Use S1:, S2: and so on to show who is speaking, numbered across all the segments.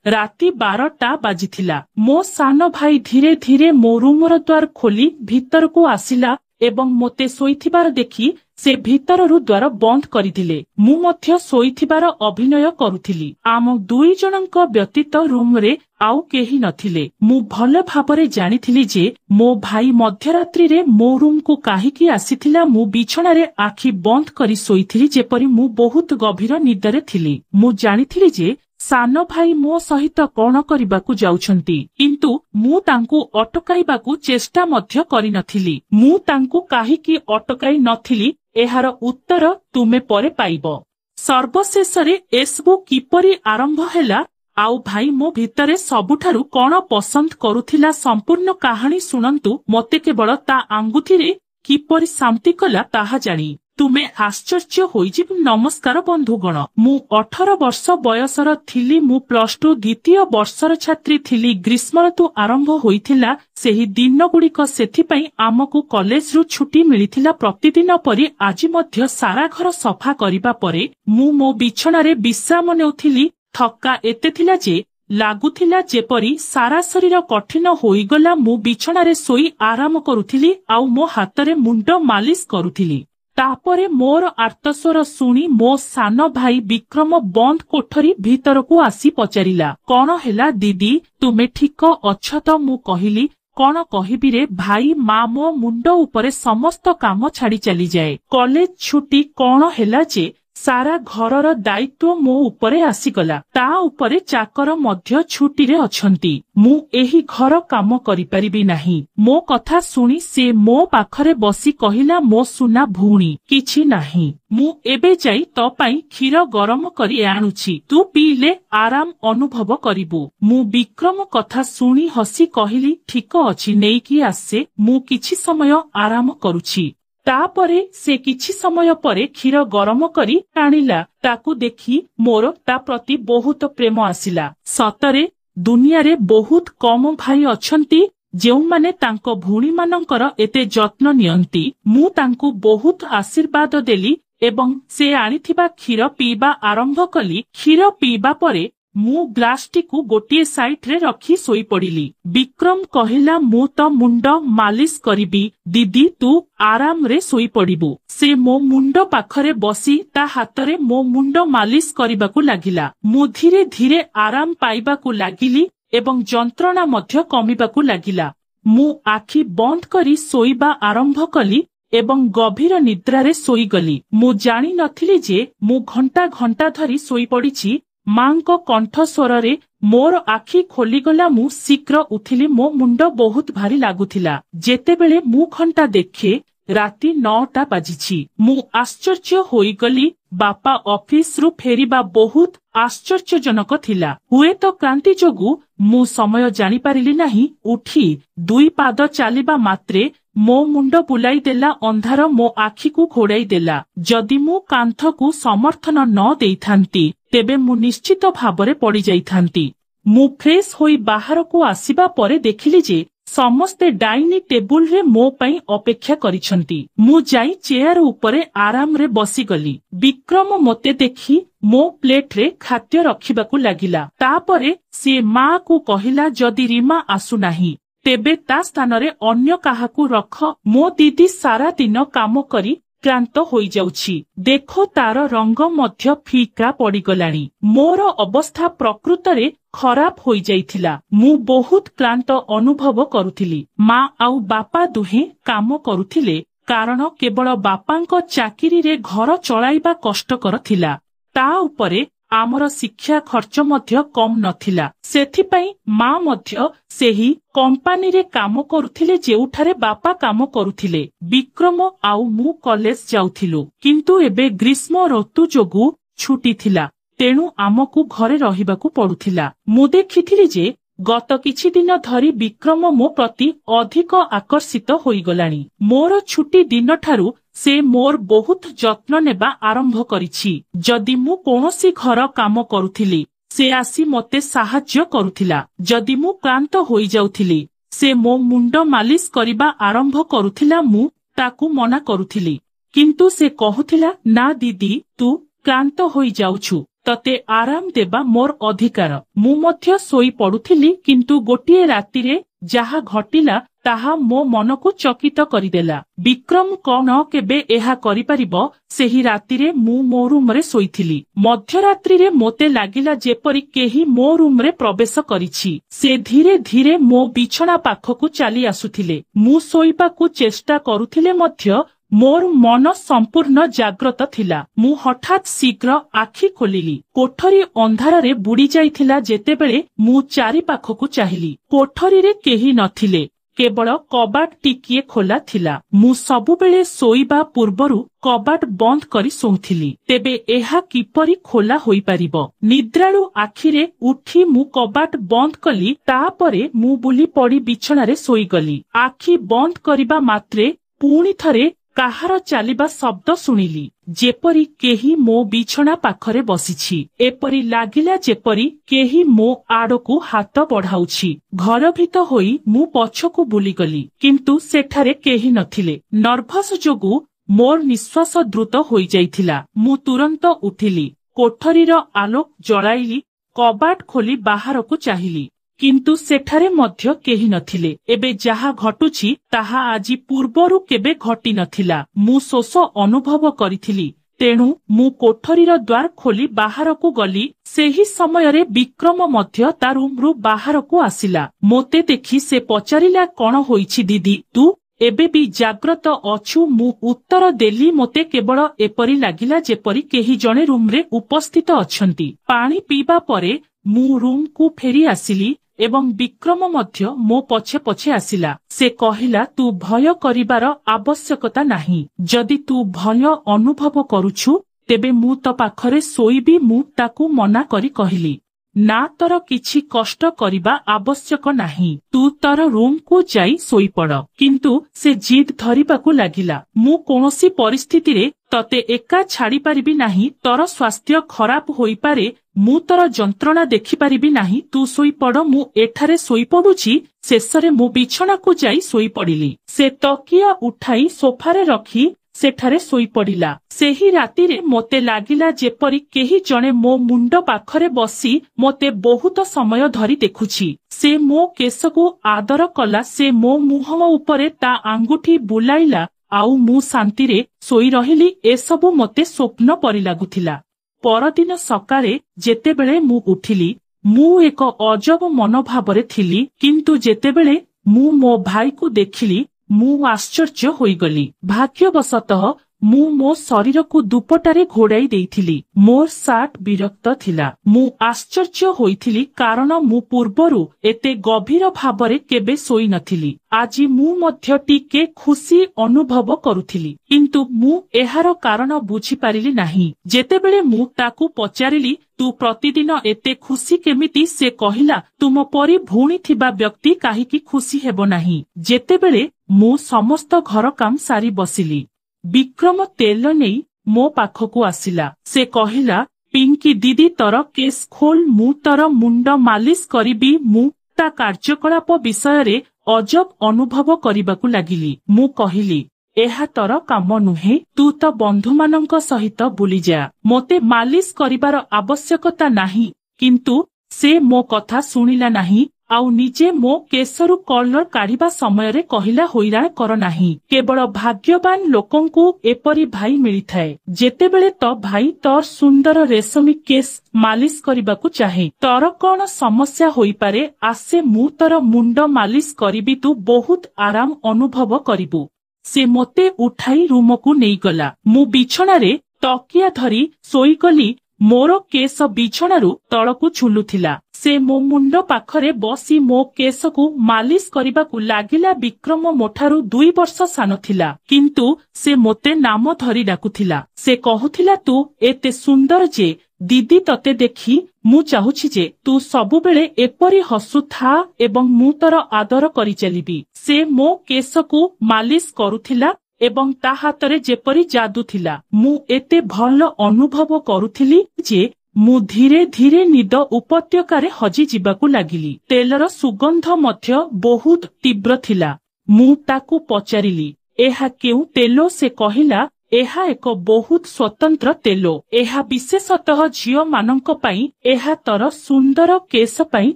S1: राति 12टा बाजिथिला। मो सान भाई धीरे धीरे मो रूमर द्वार खोली भीतर को आसिला एवं मोते सोईथिबार देखि से भीतररु द्वार बंद करिथिले। मु मध्य सोईथिबार अभिनय करुथिली। आम दुई जनक व्यतीत रूम रे आउ केही नथिले। मु भल भाबरे जानिथिली जे मो भाई मध्यरात्रि रे मो रूम को काहीकि आसीथिला। मु बिछणारे आखि बंद करी सोईथिली जेपरि मु बहुत गभीर निदरे थिली। मु जानिथिली जे सान भाई मो सहित कौन करबाकू जाउछंती, किंतु मु तांकू अटकाइबाकू चेष्टा मध्य करि नथिली। मु तांकू काहीकि अटकाई नथिली एहार उत्तर तुमे परे पाइबो। सर्वशेषरे एसबु किपरि आरंभ हैला आउ भाई मो भितरे सबुठारु कौन पसंद करुथिला संपूर्ण कहानी सुनंतु। मते केवल ता आंगुठी रे किपरि शांति कला ताहा जानी तुमे आश्चर्य होइजिब। नमस्कार बंधुगण, मु 18 वर्ष बयसर थिली। मु +2 द्वितीय वर्षर छात्री थिली। ग्रीष्म ऋतु आरंभ होइथिला सेही दिन गुड़िक, सेथिपई आमकु कॉलेज रु छुट्टी मिलिथिला। प्रतिदिन परि आज मध्य सारा घर सफा करिबा परे मु मो बिछणारे विश्राम नेउथिली। थक्का एते थिला जे लागुथिला जेपरि सारा शरीर कठिन होइगला। मु बिछणारे सोई आराम करुथिली आउ मो हातरे मुंड मालिश करुथिली। तापरे मोर आर्तस्वर सुनी मो सान भाई विक्रम बंद कोठरी भीतर को आसी पचारिला, कौन हैला दीदी तुमे ठीक अछ तो? मु कहिली कौन कहिबी रे भाई, माँ मो मुंड उपरे समस्त काम छाड़ी चली जाए। कॉलेज छुट्टी कौन हैला जे सारा घरर दायित्व मो उपरे आसीगला। ता उपरे चाकर मध्य छुट्टी रे अछंती। मु एही घर काम करि परिबी नाही। मो कथा सुनी से मो पाखरे बसी कहिला, मो सुना भूणी किछि नाही, मु एबे जाई तो पाई क्षीर गरम करी आनुछि, तू पीले आराम अनुभव करिबु। मु विक्रम कथा सुनी हसी कहिली ठीक अछि नेइकी आसे, मु किछि समय आराम करुछि। तापरे से किछि समय परे क्षीर गरम करी आनिला। ताकू देखी मोर ता प्रति बहुत प्रेम आसिला। सतरे दुनिया रे बहुत कम भाई अछंती जेउमाने तांको भूणी मानंकर एते जत्न नियंती। मु तांकू बहुत आशीर्वाद देली एवं से आनिथिबा क्षीर पीबा आरंभ कली। क्षीर पीबा परे मु ग्लासटी को गोटिए साइड रे रखी सोई पड़िली। विक्रम कहिला मु तो मुंड मालिश करिबी, दीदी तू आराम रे सोई पड़िबू। से मो मुंड पाखरे बसी ता हातरे मो मुंड मालिश करिबाकू लागिला। मु धीरे धीरे आराम पाइबाकू लागिली एवं जंत्रणा मध्य कमिबाकू लागिला। मु आखि बंद करी सोईबा आरंभ कली एवं गभीर निद्रारे सोई गली। मु जानी नथिली जे मु घंटा घंटा धरी सोई पड़िछि। मांको कंठ स्वरे मोर आखि खोलीगला। मु शीघ्र उठिली। मो मुंड बहुत भारी लागुथिला। जेतेबेले मु घंटा देखे राति 9टा बाजिछि। मु आश्चर्य होईगली। बापा ऑफिस रु फेरिबा बहुत आश्चर्यजनक थिला। हुए तो क्रांति जोगु मु समय जानी पारिली नाही। उठी 2 पाद चालिबा मात्रे मो मुंड बुलाई देला। अंधार मो आखि को घोड़ाई देला। जदि मु कांथ को समर्थन न देइथांती तेबे मु निश्चित भाबरे पड़ी जाइथांती। मु फ्रेश होई बाहर को आसीबा परे देखिली जे समस्ते डाइनिंग टेबुल रे मो पई अपेक्षा करिसंती। मु जाई चेयर उपरे आराम रे बसी गली। विक्रम मोते देखि मो प्लेट रे खाद्य रखिबाकू लागिला। तापरे से माँ को कहिला जदि रीमा आसु नाही तेबे ता स्थान रे अन्य काहाकू रख। मो दीदी सारा दिन काम करी क्रांत होई जाउछि। देखो तार रंग मध्य फीका पड़ीगलाणी। मोर अवस्था प्रकृतरे खराब होई जाइथिला। मु बहुत क्रांत अनुभव करुथिली। माँ आउ बापा दुहे काम करुथिले कारण केवल बापांको चाकिरी रे घर चलाइबा कष्टकर थिला। ता उपरे आमर शिक्षा खर्च मध्य कम नथिला। सेथिपई माँ मध्य सेही कंपानी रे काम करुथिले जेउठारे बापा काम करुथिले। विक्रम आउ मु कॉलेज जाउथिलु, किंतु एबे ग्रीष्म ऋतु जोगु छुट्टी थिला, तेणु आमकू घरे रहिबाकू पड़ुथिला। मु देखिथिली जे गत किछि दिन धरी विक्रम मो प्रति अधिक आकर्षित होइगलाणी। मोर छुट्टी दिन ठारू से मोर बहुत जत्न नेबा आरंभ करिछि। जदि मु कोनोसी घर काम करुथिली से आसी मते साहाय्य करुथिला। जदि मु क्लांत होई जाउथिली से मो मुंड मालिश करिबा आरंभ करुथिला। मु ताकू मना करुथिली, किंतु से कहुथिला ना दीदी तू क्लांत होई जाउछु, तते आराम देबा मोर अधिकार। मु मध्य सोई पडुथिली किंतु गोटिए रातिरे जाहा घटिला ताहा मो मनकु चकित करिदेला। विक्रम कौन केबे एहा करिपारिबो? सेही रातिरे मु मो रूमरे सोईथिली। मध्यरात्रि रे मोते लागिला जेपरि केही मो रूमरे प्रवेश करिछि। से धीरे धीरे मो बिछना पाखकु चली आसुथिले। मु सोईबाकु चेष्टा करुथिले मध्य मोर मन संपूर्ण जाग्रत थिला। मु हठात शीघ्र आखि खोलिली। कोठरी अंधारे बुड़ी जाइथिला। जेतेबेले मु चारि पाखकु चाहिली, कोठरी रे केही नथिले, केवल कबाट टिकिए खोला थिला। मु सबुबेले सोईबा पूर्वरु कबाट बंद करी सोउथिली। तेबे एहा किपरि खोला होई परिबो? निद्राळु आखिरे उठी मु कबाट बंद कली। तापरे मु बुली पड़ी बिछणारे सोई गली। आखि बंद करिबा मात्रे पुणी थरे काहार चालिबा शब्द सुनिली। जेपरि केही मो बिछना पाखरे बसिछि। एपरि लागिला जेपरि केही मो आडकु हाथ बढ़ाउछि। घरभीत होई मु पछकु बुलीगली, किंतु सेठारे केही नथिले। नर्भस जोगु मोर निश्वास द्रुत होई जाइथिला। मु तुरंत उठिली, कोठरीर आलोक जळाइली, कबाट खोली बाहारकु चाहिली, किंतु सेठारे मध्य केही नथिले। एबे जाहा घटुछि ताहा आजि पूर्वरु केबे घटी नथिला। मु शोष अनुभव करिथिली। तेणु मु कोठरीर द्वार खोली बाहारकु गली। सेही समयरे विक्रम मध्य ता रूमरु बाहारकु आसिला। मोते देखि से पचारिला, कौन होइछि दीदी, तू एबे भी जाग्रत अछु? मु उत्तर देली, मोते केवल एपरि लागिला जेपरि केही जणे रूमरे उपस्थित अछंती। पानी पीबा परे मु रूम को फेरी आसिली एवं विक्रम मध्य मो पछे पछे आसिला। से कहिला, तू भय करिबार आवश्यकता नाही। जदि तू भय अनुभव करुछु तेबे मु तो पाखरे सोईबी। मु ताकू मना करी कहिली, ना तोर किछि कष्ट करिबा आवश्यक नाही, तू तोर रूम को जाई सोई पड़। किंतु से जिद धरिबाकू लागिला। मु कोनोसी परिस्थिति रे तते एका छाड़ी पारिबी नाही। तोर स्वास्थ्य खराब होई पारे, मु तोर जंत्रणा देखि पारिबी नाही। तू सोई पड़, मु एठारे सोई पडुछि। शेषरे मु बिछना को जाई सोई पड़िली। से तकिया उठाई सोफारे रखी सेठारे सोई पड़िला। सेही रातिरे मोते लागिला जेपरि केही जणे मो मुंड पाखरे बसी मोते बहुत समय धरी देखुछि। से मो केसकु आदर कला। से मो मुह उपरे ता आंगुठी बुलाइला। आउ मु शांतिरे सोई रहिली। एसबु मोते स्वप्न परि लागुथिला। परदिन सकाळे जेतेबेले मु उठिली, मु एक अजब मनोभावरे थिली। किंतु जेतेबेले मु मो भाई को देखिली, मु आश्चर्य होईगली। भाग्यवशतः मु मो शरीर को दुपटारे घोड़ाई देइथिली। मोर सार्ट विरक्त थिला। मु आश्चर्य होइथिली, कारण मु पूर्वरु एते गभीर भावरे केबे सोई नथिली। आजि मु मध्य टिके खुशी अनुभव करुथिली, किंतु मु एहार कारण बुझी पारिली नाही। जेतेबेले मु ताकू पचारिली, तू प्रतिदिन एते खुशी केमिति? से कहिला, तुम परी भूणी थिबा व्यक्ति काहीकि खुशी हेबो नाही। जेतेबेले मु समस्त घर काम सारी बसिली, विक्रम तेल नहीं मो पाखकू आसिला। से कहिला, पिंकी दीदी तोर केस खोल, मु तोर मुंड मालिश करिबी। मु ता कार्यकलाप विषय अजब अनुभव करिबाकू लागिली। मु कहिली, एहा तोर काम नुहे, तू तो बंधु मानक सहित बुली जा। मोते मालिश करिबार आवश्यकता नाही। किंतु से मो कथा सुनिला नाही। आउ निजे मो केसरु कलर काढ़िबा समय रे कहिला, होइराण कर नाही। केवल भाग्यवान लोकंकु एपरी भाई मिली थाए। जेतेबेले तो भाई तोर सुंदर रेशमी केस मालिश करिबाकू चाहे, तोर कौन समस्या होई पारे? आसे मु तोर मुंड मालिश करिबी, तू बहुत आराम अनुभव करिबू। से मोते उठाई रूम को नहीं गला। मु बिछना रे तकिया धरी सोई गली। मोर केस बिछणारू तळकू झुलुथिला। से मो मुंड पाखरे बसी मो केस को मालिश करिबाकू लागिला। विक्रम मोठारू 2 वर्ष सान थिला, किंतु से मोते नाम धरी डाकुथिला। से कहुथिला, तू एते सुंदर जे दीदी, तते देखी मु चाहुछि जे तू सबु बेले एपरी हसु था एवं मु तोर आदर करि चलिबी। से मो केस को मालिश करुथिला एवं ता हातरे जेपरी जादू थिला। मु एते भल अनुभव करुथिली जे मु धीरे धीरे निद उपत्यकारे हजी जिबाकू लागिली। तेलर सुगंध मध्य बहुत तीव्र थिला। मु ताकू पचारिली, एहा केउ तेलो? से कहिला, ଏହା ଏକ ବହୁତ ସ୍ୱତନ୍ତ୍ର ତେଲ। ଏହା ବିଶେଷତଃ ଝିଅ ମାନଙ୍କ ପାଇଁ ଏହା ତର ସୁନ୍ଦର କେଶ ପାଇଁ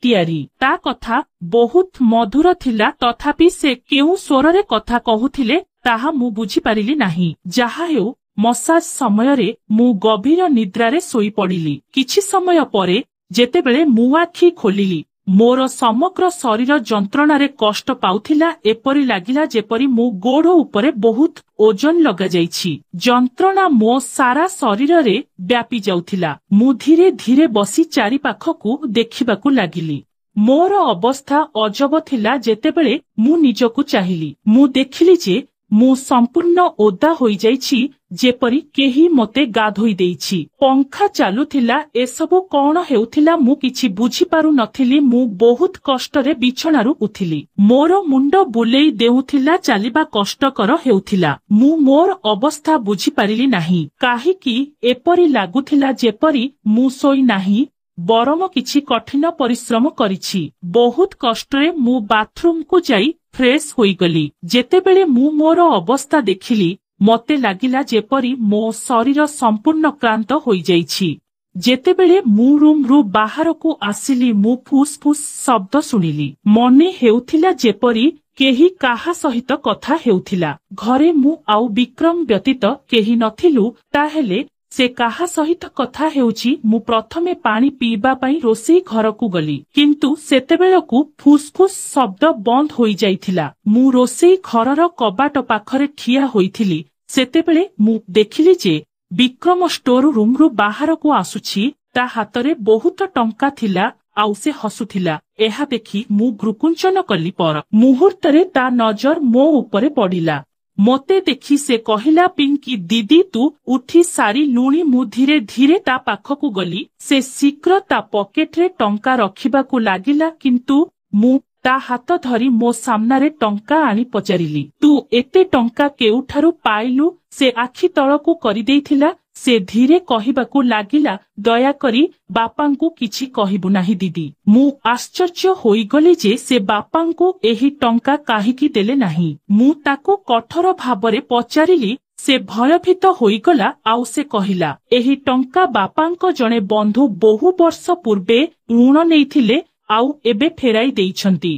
S1: ତିଆରି। ତା କଥା ବହୁତ ମଧୁର ଥିଲା, ତଥାପି ସେ କେଉଁ ସ୍ୱରରେ କଥା କହୁଥିଲେ ତାହା ମୁଁ ବୁଝିପାରିଲି ନାହିଁ। ଯାହା ହେଉ, ମସାଜ ସମୟରେ ମୁଁ ଗଭୀର ନିଦ୍ରାରେ ଶୋଇପଡ଼ିଲି। କିଛି ସମୟ ପରେ ଯେତେବେଳେ ମୁଁ ଆଖି ଖୋଲିଲି, ମୋର ସମଗ୍ର ଶରୀର ଯନ୍ତ୍ରଣାରେ କଷ୍ଟ ପାଉଥିଲା। ଏପରି ଲାଗିଲା ଯେପରି ମୋ ଗୋଡ଼ ଉପରେ ବହୁତ ଓଜନ ଲଗାଯାଇଛି। ଯନ୍ତ୍ରଣା ମୋ ସାରା ଶରୀରରେ ବ୍ୟାପି ଯାଉଥିଲା। ମୁଁ ଧୀରେ ଧୀରେ ବସି ଚାରିପାଖକୁ ଦେଖିବାକୁ ଲାଗିଲି। ମୋର ଅବସ୍ଥା ଅଜବ ଥିଲା। ଯେତେବେଳେ ମୁଁ ନିଜକୁ ଚାହିଁଲି, ମୁଁ ଦେଖିଲି ଯେ ମୁଁ ସମ୍ପୂର୍ଣ୍ଣ ଓଦା ହୋଇଯାଇଛି, ଯେପରି କେହି ମୋତେ ଗାଧୋଇ ଦେଇଛି। ପଙ୍ଖା ଚାଲୁଥିଲା। ଏସବୁ କଣ ହେଉଥିଲା ମୁଁ କିଛି ବୁଝିପାରୁ ନଥିଲି। ମୁଁ ବହୁତ କଷ୍ଟରେ ବିଛଣାରୁ ଉଠିଲି। ମୋର ମୁଣ୍ଡ ବୁଲେଇ ଦେଉଥିଲା, ଚାଲିବା କଷ୍ଟକର ହେଉଥିଲା। ମୁଁ ମୋର ଅବସ୍ଥା ବୁଝିପାରିଲି ନାହିଁ। କାହିଁକି ଏପରି ଲାଗୁଥିଲା ଯେପରି ମୁଁ ଶୋଇ ନାହିଁ, ବରଂ କିଛି କଠିନ ପରିଶ୍ରମ କରିଛି। ବହୁତ କଷ୍ଟରେ ମୁଁ ବାଥରୁମକୁ ଯାଇ ଫ୍ରେଶ ହୋଇଗଲି। ଯେତେବେଳେ ମୁଁ ମୋର ଅବସ୍ଥା ଦେଖିଲି, ମୋତେ ଲାଗିଲା ଯେପରି ମୋ ଶରୀର ସମ୍ପୂର୍ଣ୍ଣ କ୍ଳାନ୍ତ ହୋଇଯାଇଛି। ଯେତେବେଳେ ମୁଁ ରୁମରୁ ବାହାରକୁ ଆସିଲି, ମୁଁ ଫୁସ୍ ଫୁସ୍ ଶବ୍ଦ ଶୁଣିଲି। ମନେ ହେଉଥିଲା ଯେପରି କେହି କାହା ସହିତ କଥା ହେଉଥିଲା। ଘରେ ମୁଁ ଆଉ ବିକ୍ରମ ବ୍ୟତୀତ କେହି ନଥିଲୁ। ତାହେଲେ ସେ କାହା ସହିତ କଥା ହେଉଛି? ମୁଁ ପ୍ରଥମେ ପାଣି ପିଇବା ପାଇଁ ରୋଷେଇ ଘରକୁ ଗଲି, କିନ୍ତୁ ସେତେବେଳକୁ ଫୁସ୍ ଫୁସ୍ ଶବ୍ଦ ବନ୍ଦ ହୋଇଯାଇଥିଲା। ମୁଁ ରୋଷେଇ ଘରର କବାଟ ପାଖରେ ଠିଆ ହୋଇଥିଲି। ସେତେବେଳେ ମୁଁ ଦେଖିଲି ଯେ ବିକ୍ରମ ଷ୍ଟୋର ରୁମରୁ ବାହାରକୁ ଆସୁଛି। ତା ହାତରେ ବହୁତ ଟଙ୍କା ଥିଲା, ଆଉ ସେ ହସୁଥିଲା। ଏହା ଦେଖି ମୁଁ ଭ୍ରୂକୁଞ୍ଚନ କଲି। ପର ମୁହୂର୍ତ୍ତରେ ତା ନଜର ମୋ ଉପରେ ପଡ଼ିଲା। ମୋତେ ଦେଖି ସେ କହିଲା, ପିଙ୍କି ଦିଦି, ତୁ ଉଠି ସାରିଲୁଣି? ମୁଁ ଧୀରେ ଧୀରେ ତା ପାଖକୁ ଗଲି। ସେ ଶୀଘ୍ର ତା ପକେଟରେ ଟଙ୍କା ରଖିବାକୁ ଲାଗିଲା, କିନ୍ତୁ ମୁଁ ତା ହାତ ଧରି ମୋ ସାମ୍ନାରେ ଟଙ୍କା ଆଣି ପଚାରିଲି, ତୁ ଏତେ ଟଙ୍କା କେଉଁଠାରୁ ପାଇଲୁ? ସେ ଆଖି ତଳକୁ କରିଦେଇଥିଲା। ସେ ଧୀରେ କହିବାକୁ ଲାଗିଲା, ଦୟାକରି ବାପାଙ୍କୁ କିଛି କହିବୁ ନାହିଁ ଦିଦି। ମୁଁ ଆଶ୍ଚର୍ଯ୍ୟ ହୋଇଗଲି ଯେ ସେ ବାପାଙ୍କୁ ଏହି ଟଙ୍କା କାହିଁକି ଦେଲେ ନାହିଁ। ମୁଁ ତାକୁ କଠୋର ଭାବରେ ପଚାରିଲି। ସେ ଭୟଭୀତ ହୋଇଗଲା, ଆଉ ସେ କହିଲା, ଏହି ଟଙ୍କା ବାପାଙ୍କ ଜଣେ ବନ୍ଧୁ ବହୁ ବର୍ଷ ପୂର୍ବେ ଋଣ ନେଇଥିଲେ, ଆଉ ଏବେ ଫେରାଇ ଦେଇଛନ୍ତି।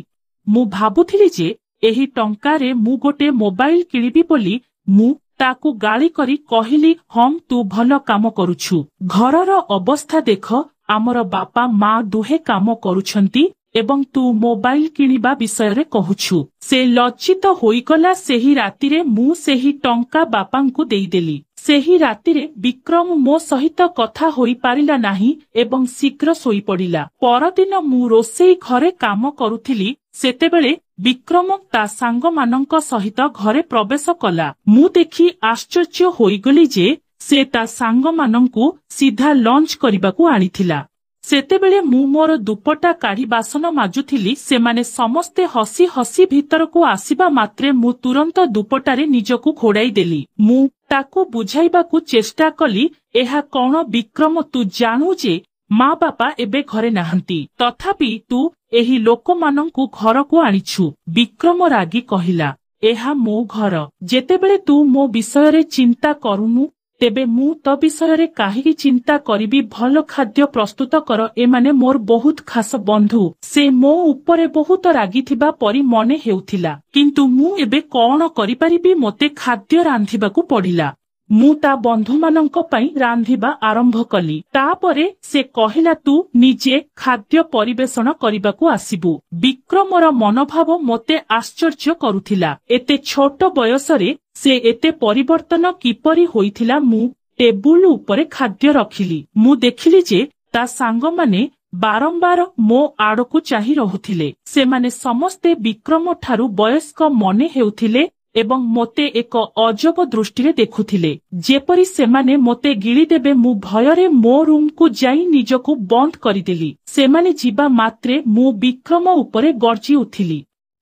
S1: ମୁଁ ଭାବୁଥିଲି ଯେ ଏହି ଟଙ୍କାରେ ମୁଁ ଗୋଟେ ମୋବାଇଲ କିଣିବି ବୋଲି। ମୁଁ ତାକୁ ଗାଳି କରି କହିଲି, ହଁ, ତୁ ଭଲ କାମ କରୁଛୁ। ଘରର ଅବସ୍ଥା ଦେଖ, ଆମର ବାପା ମା ଦୁହେଁ କାମ କରୁଛନ୍ତି ଏବଂ ତୁ ମୋବାଇଲ କିଣିବା ବିଷୟରେ କହୁଛୁ। ସେ ଲଜ୍ଜିତ ହୋଇଗଲା। ସେହି ରାତିରେ ମୁଁ ସେହି ଟଙ୍କା ବାପାଙ୍କୁ ଦେଇଦେଲି। ସେହି ରାତିରେ ବିକ୍ରମ ମୋ ସହିତ କଥା ହୋଇପାରିଲା ନାହିଁ ଏବଂ ଶୀଘ୍ର ଶୋଇପଡ଼ିଲା। ପରଦିନ ମୁଁ ରୋଷେଇ ଘରେ କାମ କରୁଥିଲି। ସେତେବେଳେ ବିକ୍ରମ ତା ସାଙ୍ଗମାନଙ୍କ ସହିତ ଘରେ ପ୍ରବେଶ କଲା। ମୁଁ ଦେଖି ଆଶ୍ଚର୍ଯ୍ୟ ହୋଇଗଲି ଯେ ସେ ତା ସାଙ୍ଗମାନଙ୍କୁ ସିଧା ଲଞ୍ଚ କରିବାକୁ ଆଣିଥିଲା। ସେତେବେଳେ ମୁଁ ମୋର ଦୁପଟା କାଢି ବାସନ ମାଜୁଥିଲି। ସେମାନେ ସମସ୍ତେ ହସି ହସି ଭିତରକୁ ଆସିବା ମାତ୍ରେ ମୁଁ ତୁରନ୍ତ ଦୁପଟାରେ ନିଜକୁ ଘୋଡ଼ାଇ ଦେଲି। ମୁଁ ତାକୁ ବୁଝାଇବାକୁ ଚେଷ୍ଟା କଲି, ଏହା କଣ ବିକ୍ରମ, ତୁ ଜାଣୁ ଯେ ମା ବାପା ଏବେ ଘରେ ନାହାନ୍ତି, ତଥାପି ତୁ ଏହି ଲୋକମାନଙ୍କୁ ଘରକୁ ଆଣିଛୁ। ବିକ୍ରମ ରାଗି କହିଲା, ଏହା ମୋ ଘର। ଯେତେବେଳେ ତୁ ମୋ ବିଷୟରେ ଚିନ୍ତା କରୁନୁ, ତେବେ ମୁଁ ତ ବିଷୟରେ କାହିଁକି ଚିନ୍ତା କରିବି? ଭଲ ଖାଦ୍ୟ ପ୍ରସ୍ତୁତ କର। ଏମାନେ ମୋର ବହୁତ ଖାସ ବନ୍ଧୁ। ସେ ମୋ ଉପରେ ବହୁତ ରାଗିଥିବା ପରି ମନେ ହେଉଥିଲା, କିନ୍ତୁ ମୁଁ ଏବେ କଣ କରିପାରିବି? ମୋତେ ଖାଦ୍ୟ ରାନ୍ଧିବାକୁ ପଡ଼ିଲା। ମୁଁ ତା ବନ୍ଧୁମାନଙ୍କ ପାଇଁ ରାନ୍ଧିବା ଆରମ୍ଭ କଲି। ତାପରେ ସେ କହିଲା, ତୁ ନିଜେ ଖାଦ୍ୟ ପରିବେଷଣ କରିବାକୁ ଆସିବୁ। ବିକ୍ରମର ମନୋଭାବ ମୋତେ ଆଶ୍ଚର୍ଯ୍ୟ କରୁଥିଲା। ଏତେ ଛୋଟ ବୟସରେ ସେ ଏତେ ପରିବର୍ତ୍ତନ କିପରି ହୋଇଥିଲା? ମୁଁ ଟେବୁଲ ଉପରେ ଖାଦ୍ୟ ରଖିଲି। ମୁଁ ଦେଖିଲି ଯେ ତା ସାଙ୍ଗମାନେ ବାରମ୍ବାର ମୋ ଆଡ଼କୁ ଚାହିଁ ରହୁଥିଲେ। ସେମାନେ ସମସ୍ତେ ବିକ୍ରମ ଠାରୁ ବୟସ୍କ ମନେ ହେଉଥିଲେ ଏବଂ ମୋତେ ଏକ ଅଜବ ଦୃଷ୍ଟିରେ ଦେଖୁଥିଲେ, ଯେପରି ସେମାନେ ମୋତେ ଗିଳିଦେବେ। ମୁଁ ଭୟରେ ମୋ ରୁମକୁ ଯାଇ ନିଜକୁ ବନ୍ଦ କରିଦେଲି। ସେମାନେ ଯିବା ମାତ୍ରେ ମୁଁ ବିକ୍ରମ ଉପରେ ଗର୍ଜି ଉଠିଲି,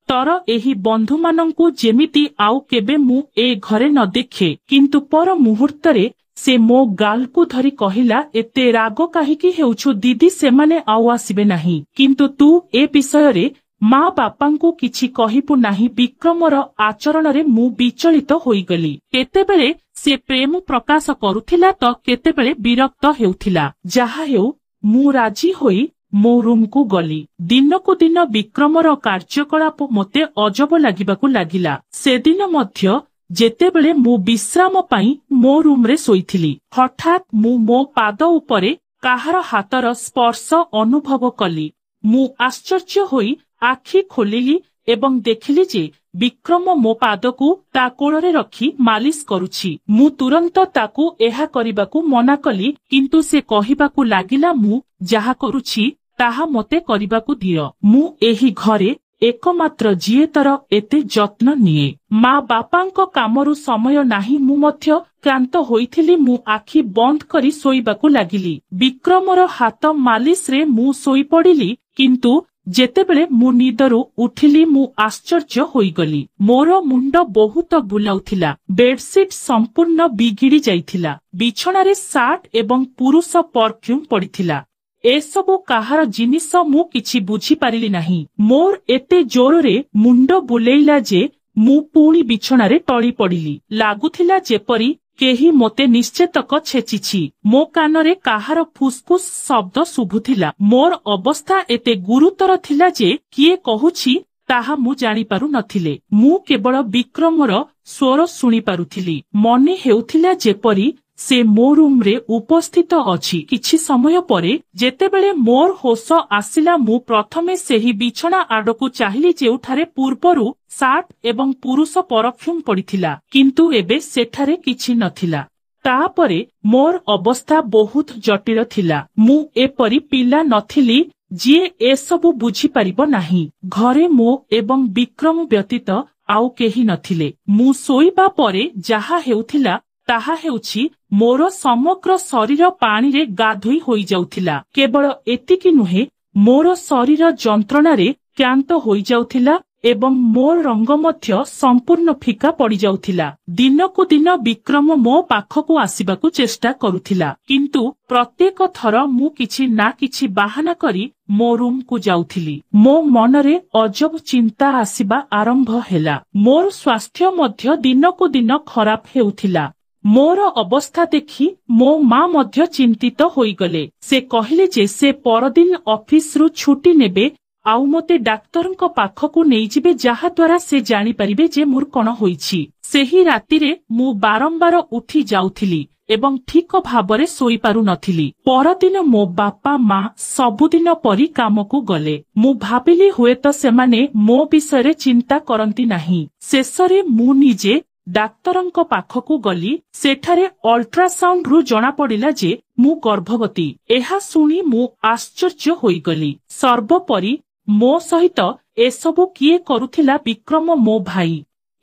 S1: ତୋର ଏହି ବନ୍ଧୁମାନଙ୍କୁ ଯେମିତି ଆଉ କେବେ ମୁଁ ଏ ଘରେ ନ ଦେଖେ। କିନ୍ତୁ ପର ମୁହୂର୍ତ୍ତରେ ସେ ମୋ ଗାଲକୁ ଧରି କହିଲା, ଏତେ ରାଗ କାହିଁକି ହେଉଛୁ ଦିଦି? ସେମାନେ ଆଉ ଆସିବେ ନାହିଁ, କିନ୍ତୁ ତୁ ଏ ବିଷୟରେ ମା ବାପାଙ୍କୁ କିଛି କହିବୁ ନାହିଁ ବିକ୍ରମର ଆଚରଣରେ ମୁଁ ବିଚଳିତ ହୋଇଗଲି। କେତେବେଳେ ସେ ପ୍ରେମ ପ୍ରକାଶ କରୁଥିଲା ତ କେତେବେଳେ ବିରକ୍ତ ହେଉଥିଲା। ଯାହା ହେଉ ମୁଁ ରାଜି ହୋଇ ମୋ ରୁମକୁ ଗଲି। ଦିନକୁ ଦିନ ବିକ୍ରମର କାର୍ଯ୍ୟକଳାପ ମୋତେ ଅଜବ ଲାଗିବାକୁ ଲାଗିଲା। ସେଦିନ ମଧ୍ୟ ଯେତେବେଳେ ମୁଁ ବିଶ୍ରାମ ପାଇଁ ମୋ ରୁମରେ ଶୋଇଥିଲି, ହଠାତ୍ ମୁଁ ମୋ ପାଦ ଉପରେ କାହାର ହାତର ସ୍ପର୍ଶ ଅନୁଭବ କଲି। ମୁଁ ଆଶ୍ଚର୍ଯ୍ୟ ହୋଇ ଆଖି ଖୋଲିଲି ଏବଂ ଦେଖିଲି ଯେ ବିକ୍ରମ ମୋ ପାଦକୁ ତା କୋଳରେ ରଖି ମାଲିସ କରୁଛି। ମୁଁ ତୁରନ୍ତ ତାକୁ ଏହା କରିବାକୁ ମନା କଲି, କିନ୍ତୁ ସେ କହିବାକୁ ଲାଗିଲା ମୁଁ ଯାହା କରୁଛି ତାହା ମୋତେ କରିବାକୁ ଦିଅ। ମୁଁ ଏହି ଘରେ ଏକମାତ୍ର ଯିଏ ତାର ଏତେ ଯତ୍ନ ନିଏ। ମା ବାପାଙ୍କ କାମରୁ ସମୟ ନାହିଁ। ମୁଁ ମଧ୍ୟ କ୍ଳାନ୍ତ ହୋଇଥିଲି। ମୁଁ ଆଖି ବନ୍ଦ କରି ଶୋଇବାକୁ ଲାଗିଲି। ବିକ୍ରମର ହାତ ମାଲିସରେ ମୁଁ ଶୋଇପଡ଼ିଲି, କିନ୍ତୁ ଯେତେବେଳେ ମୁଁ ନିଦରୁ ଉଠିଲି ମୁଁ ଆଶ୍ଚର୍ଯ୍ୟ ହୋଇଗଲି। ମୋର ମୁଣ୍ଡ ବହୁତ ବୁଲାଉଥିଲା। ବେଡସିଟ୍ ସମ୍ପୂର୍ଣ୍ଣ ବିଗିଡ଼ି ଯାଇଥିଲା। ବିଛଣାରେ ସାର୍ଟ ଏବଂ ପୁରୁଷ ପରଫ୍ୟୁମ୍ ପଡ଼ିଥିଲା। ଏସବୁ କାହାର ଜିନିଷ ମୁଁ କିଛି ବୁଝିପାରିଲି ନାହିଁ। ମୋର ଏତେ ଜୋରରେ ମୁଣ୍ଡ ବୁଲେଇଲା ଯେ ମୁଁ ପୁଣି ବିଛଣାରେ ଟଳି ପଡ଼ିଲି। ଲାଗୁଥିଲା ଯେପରି କେହି ମୋତେ ନିଶ୍ଚେତକ ଛେଚିଛି। ମୋ କାନରେ କାହାର ଫୁସ୍ଫୁସ୍ ଶବ୍ଦ ଶୁଭୁଥିଲା। ମୋର ଅବସ୍ଥା ଏତେ ଗୁରୁତର ଥିଲା ଯେ କିଏ କହୁଛି ତାହା ମୁଁ ଜାଣିପାରୁ ନଥିଲେ। ମୁଁ କେବଳ ବିକ୍ରମର ସ୍ୱର ଶୁଣିପାରୁଥିଲି। ମନେ ହେଉଥିଲା ଯେପରି ସେ ମୋ ରୁମରେ ଉପସ୍ଥିତ ଅଛି। କିଛି ସମୟ ପରେ ଯେତେବେଳେ ମୋର ହୋଶ ଆସିଲା ମୁଁ ପ୍ରଥମେ ସେହି ବିଛଣା ଆଡ଼କୁ ଚାହିଁଲି ଯେଉଁଠାରେ ପୂର୍ବରୁ ସାର୍ଟ ଏବଂ ପୁରୁଷ ପରଫ୍ୟୁମ୍ ପଡ଼ିଥିଲା, କିନ୍ତୁ ଏବେ ସେଠାରେ କିଛି ନଥିଲା। ତାପରେ ମୋର ଅବସ୍ଥା ବହୁତ ଜଟିଳ ଥିଲା। ମୁଁ ଏପରି ପିଲା ନଥିଲି ଯିଏ ଏସବୁ ବୁଝିପାରିବ ନାହିଁ। ଘରେ ମୋ ଏବଂ ବିକ୍ରମ ବ୍ୟତୀତ ଆଉ କେହି ନଥିଲେ। ମୁଁ ଶୋଇବା ପରେ ଯାହା ହେଉଥିଲା ତାହା ହେଉଛି ମୋର ସମଗ୍ର ଶରୀର ପାଣିରେ ଗାଧୋଇ ହୋଇଯାଉଥିଲା। କେବଳ ଏତିକି ନୁହେଁ, ମୋର ଶରୀର ଯନ୍ତ୍ରଣାରେ କ୍ଳାନ୍ତ ହୋଇଯାଉଥିଲା ଏବଂ ମୋର ରଙ୍ଗ ମଧ୍ୟ ସମ୍ପୂର୍ଣ୍ଣ ଫିକା ପଡ଼ିଯାଉଥିଲା। ଦିନକୁ ଦିନ ବିକ୍ରମ ମୋ ପାଖକୁ ଆସିବାକୁ ଚେଷ୍ଟା କରୁଥିଲା, କିନ୍ତୁ ପ୍ରତ୍ୟେକ ଥର ମୁଁ କିଛି ନା କିଛି ବାହାନା କରି ମୋ ରୁମକୁ ଯାଉଥିଲି। ମୋ ମନରେ ଅଜବ ଚିନ୍ତା ଆସିବା ଆରମ୍ଭ ହେଲା। ମୋର ସ୍ୱାସ୍ଥ୍ୟ ମଧ୍ୟ ଦିନକୁ ଦିନ ଖରାପ ହେଉଥିଲା। ମୋର ଅବସ୍ଥା ଦେଖି ମୋ ମା ମଧ୍ୟ ଚିନ୍ତିତ ହୋଇଗଲେ। ସେ କହିଲେ ଯେ ସେ ପରଦିନ ଅଫିସରୁ ଛୁଟି ନେବେ ଆଉ ମୋତେ ଡାକ୍ତରଙ୍କ ପାଖକୁ ନେଇଯିବେ, ଯାହାଦ୍ୱାରା ସେ ଜାଣିପାରିବେ ଯେ ମୋର କଣ ହୋଇଛି। ସେହି ରାତିରେ ମୁଁ ବାରମ୍ବାର ଉଠି ଯାଉଥିଲି ଏବଂ ଠିକ ଭାବରେ ଶୋଇପାରୁ ନଥିଲି। ପରଦିନ ମୋ ବାପା ମା ସବୁଦିନ ପରି କାମକୁ ଗଲେ। ମୁଁ ଭାବିଲି ହୁଏତ ସେମାନେ ମୋ ବିଷୟରେ ଚିନ୍ତା କରନ୍ତି ନାହିଁ। ଶେଷରେ ମୁଁ ନିଜେ ଡାକ୍ତରଙ୍କ ପାଖକୁ ଗଲି। ସେଠାରେ ଅଲ୍ଟ୍ରାସାଉଣ୍ଡରୁ ଜଣାପଡ଼ିଲା ଯେ ମୁଁ ଗର୍ଭବତୀ। ଏହା ଶୁଣି ମୁଁ ଆଶ୍ଚର୍ଯ୍ୟ ହୋଇଗଲି। ସର୍ବୋପରି ମୋ ସହିତ ଏସବୁ କିଏ କରୁଥିଲା? ବିକ୍ରମ ମୋ ଭାଇ।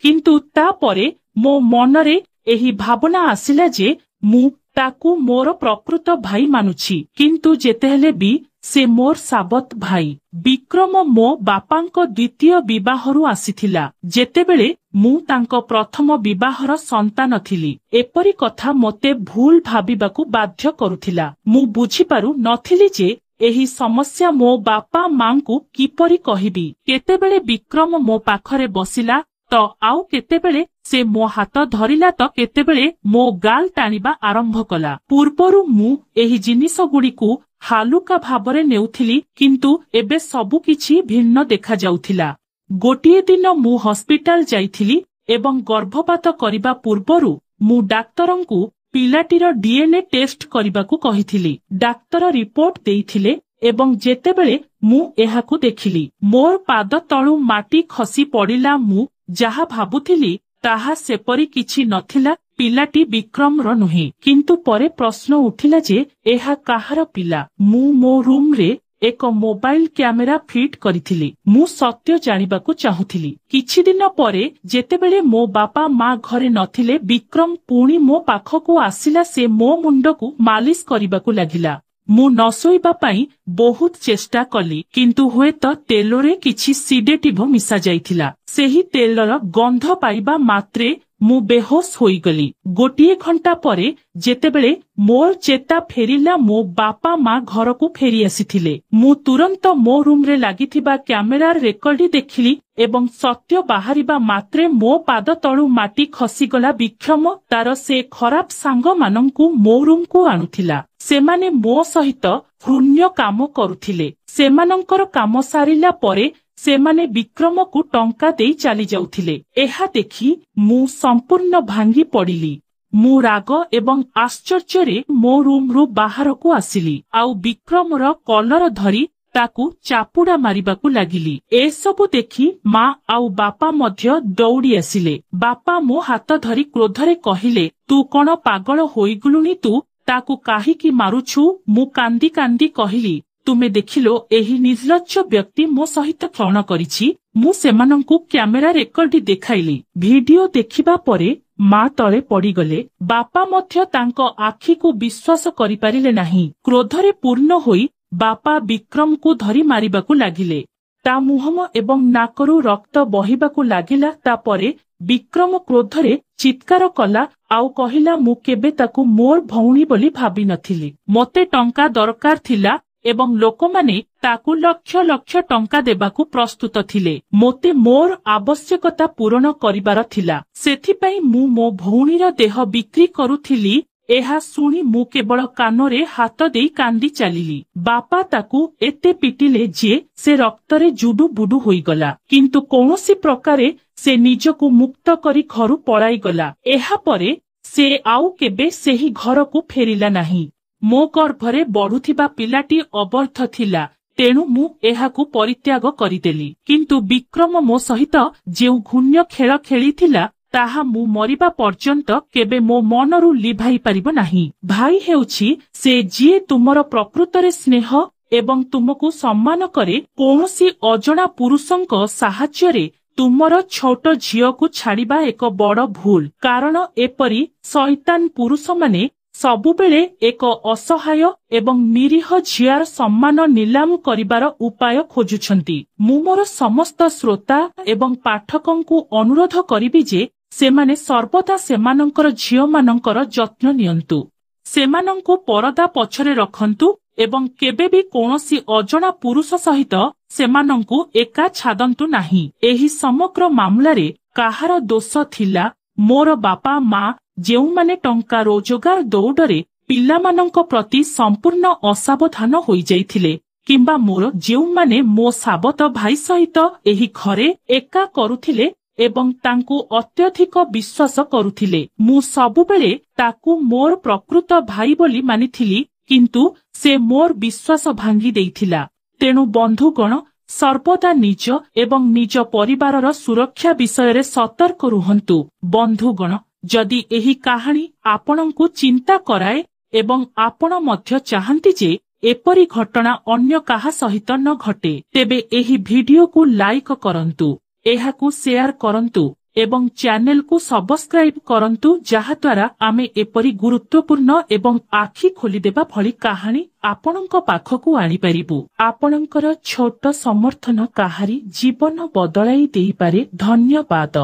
S1: କିନ୍ତୁ ତାପରେ ମୋ ମନରେ ଏହି ଭାବନା ଆସିଲା ଯେ ମୁଁ ତାକୁ ମୋର ପ୍ରକୃତ ଭାଇ ମାନୁଛି, କିନ୍ତୁ ଯେତେହେଲେ ବି ସେ ମୋର ସାବତ ଭାଇ। ବିକ୍ରମ ମୋ ବାପାଙ୍କ ଦ୍ୱିତୀୟ ବିବାହରୁ ଆସିଥିଲା, ଯେତେବେଳେ ମୁଁ ତାଙ୍କ ପ୍ରଥମ ବିବାହର ସନ୍ତାନ ଥିଲି। ଏପରି କଥା ମୋତେ ଭୁଲ ଭାବିବାକୁ ବାଧ୍ୟ କରୁଥିଲା। ମୁଁ ବୁଝିପାରୁ ନଥିଲି ଯେ ଏହି ସମସ୍ୟା ମୋ ବାପା ମାଙ୍କୁ କିପରି କହିବି। କେତେବେଳେ ବିକ୍ରମ ମୋ ପାଖରେ ବସିଲା ତ ଆଉ କେତେବେଳେ ସେ ମୋ ହାତ ଧରିଲା ତ କେତେବେଳେ ମୋ ଗାଲ ଟାଣିବା ଆରମ୍ଭ କଲା। ପୂର୍ବରୁ ମୁଁ ଏହି ଜିନିଷଗୁଡ଼ିକୁ ହାଲୁକା ଭାବରେ ନେଉଥିଲି, କିନ୍ତୁ ଏବେ ସବୁକିଛି ଭିନ୍ନ ଦେଖାଯାଉଥିଲା। ଗୋଟିଏ ଦିନ ମୁଁ ହସ୍ପିଟାଲ ଯାଇଥିଲି ଏବଂ ଗର୍ଭପାତ କରିବା ପୂର୍ବରୁ ମୁଁ ଡାକ୍ତରଙ୍କୁ ପିଲାଟିର DNA ଟେଷ୍ଟ କରିବାକୁ କହିଥିଲି। ଡାକ୍ତର ରିପୋର୍ଟ ଦେଇଥିଲେ ଏବଂ ଯେତେବେଳେ ମୁଁ ଏହାକୁ ଦେଖିଲି ମୋର ପାଦ ତଳୁ ମାଟି ଖସି ପଡ଼ିଲା। ମୁଁ ଯାହା ଭାବୁଥିଲି ତାହା ସେପରି କିଛି ନଥିଲା। ପିଲାଟି ବିକ୍ରମର ନୁହେଁ। କିନ୍ତୁ ପରେ ପ୍ରଶ୍ନ ଉଠିଲା ଯେ ଏହା କାହାର ପିଲା। ମୁଁ ମୋ ରୁମରେ ଏକ ମୋବାଇଲ କ୍ୟାମେରା ଫିଟ୍ କରିଥିଲି। ମୁଁ ସତ୍ୟ ଜାଣିବାକୁ ଚାହୁଁଥିଲି। କିଛି ଦିନ ପରେ ଯେତେବେଳେ ମୋ ବାପା ମା ଘରେ ନଥିଲେ ବିକ୍ରମ ପୁଣି ମୋ ପାଖକୁ ଆସିଲା। ସେ ମୋ ମୁଣ୍ଡକୁ ମାଲିସ କରିବାକୁ ଲାଗିଲା। ମୁଁ ନ ଶୋଇବା ପାଇଁ ବହୁତ ଚେଷ୍ଟା କଲି, କିନ୍ତୁ ହୁଏତ ତେଲରେ କିଛି ସିଡେଟିଭ ମିଶା ଯାଇଥିଲା। ସେହି ତେଲର ଗନ୍ଧ ପାଇବା ମାତ୍ରେ मु बेहोश होईगली। गोटिए घंटा परे जेतेबेले मोर चेता फेरिला मो बापा माँ घर को फेरी आसीथिले। मु तुरंत मो रूम रे लागिथिबा कैमेरार रेकर्डी देखिली एवं सत्य बाहरिबा मात्रे मो पाद तळु माटी खसीगला। विक्रम तार से खराब सांग मानंकु मो रूम को आणुथिला। सेमाने मो सहित घृण्य काम करुथिले। सेमानंकर काम सारिला परे सेमाने विक्रम को टंका देई चली जाउथिले। एहा देखि मु संपूर्ण भांगी पड़िली। मु राग एवं आश्चर्य मो रूम रु बाहर को आसिली। आउ विक्रमर कलर धरी ताकू चापुड़ा मारिबाकू लागिली। ए सबु देखि माँ आउ बापा मध्य दौड़ी आसिले। बापा मो हाथ धरी क्रोधरे कहिले, तू कौन पागल होईगलुनी? तू ताकू काहीकि मारुछु? मु कांदी कांदी कहिली, तुमे देखिलो एही निर्लज्ज व्यक्ति मो सहित कौन करिछि? मु सेमानंकु कैमेरा रेकर्डी देखाइली। वीडियो देखिबा परे माँ तले पड़ीगले। बापा मध्य तांको आखि को विश्वास करि पारिले नाही। क्रोधरे पूर्ण होई बापा विक्रम को धरी मारिबाकू लागिले। ता मुहम एवं नाकरू रक्त बहिबाकू लागिला। तापरे विक्रम क्रोधरे चित्कार कला आउ कहिला, मु केबे ताकू मोर भौणी बोली भाबी नथिली। मोते टंका दरकार थिला एवं लोकमाने ताकू लक्ष लक्ष टंका देबाकू प्रस्तुत थिले। मोते मोर आवश्यकता पूरण करिबार थिला। सेथिपई मु मो भौणीर देह बिक्री करुथिली। एहा सुनी मु केवल कानरे हाथ देई कांदी चलिली। बापा ताकू एते पिटिले जे से रक्तरे जुडु बुडु होईगला, किंतु कौनसी प्रकारे से निजको मुक्त करी घरु पळाई गला। एहा परे से आउ केबे सेही घर को फेरिला नाही। मो गर्भरे बढुथिबा पिलाटी अबर्थ थिला, तेणु मु एहाकू परित्याग करिदेली। किंतु विक्रम मो सहित जेउ घृण्य खेल खेलिथिला ताहा मु मरिबा पर्यंत केबे मो मनरु लिभाई परिबो नाही। भाई हेउछि से जिए तुमर प्रकृतरे स्नेह एवं तुमको सम्मान करे। कौनसी अजणा पुरुषंक साहाय्यरे तुमर छोट झियो को छाड़िबा एक बड़ भूल। कारण एपरी शैतान पुरुष माने सबुबेले एक असहाय एवं निरीह झियार सम्मान निलाम करिबार उपाय खोजुछंती। मु मोर समस्त श्रोता एवं पाठकंकु अनुरोध करिबि जे सेमाने सर्वदा सेमानंकर झियो मानंकर जत्न नियंतु। सेमानंकु परदा पछरे रखंतु एवं केबे भी कौनसी अजणा पुरुष सहित सेमानंकु एका छादंतु नाही। एही समग्र मामलारे काहार दोष थिला? मोर बापा माँ जेउमाने टंका रोजगार दौड़रे पिलामानंक प्रति संपूर्ण असावधान होई जाइथिले, किंबा मोर जेउमाने मो साबत भाई सहित एही घरे एका करुथिले एवं तांकु अत्यधिक विश्वास करुथिले। मु सबुबेले ताकू मोर प्रकृत भाई बोली मानिथिली, किंतु से मोर विश्वास भांगी देइथिला। तेणु बंधुगण, सर्वदा निज एवं निज परिवारर सुरक्षा विषय सतर्क रुहंतु। बंधुगण, जदि एही कहानी आपणंकु चिंता कराए एवं आपण मध्य चाहंती जे एपरी घटना अन्य काहा सहित न घटे, तेबे एही वीडियो को लाइक करंतु, एहाकू शेयर करंतु एवं चैनल को सब्सक्राइब करंतु, जहा द्वारा आमे एपरी गुरुत्वपूर्ण एवं आखि खोलिदेबा भली कहानी आपणंक पाखकू आनी परिबु। आपणंकर छोट समर्थन काहारी जीवन बदलाई देई पारे। धन्यवाद।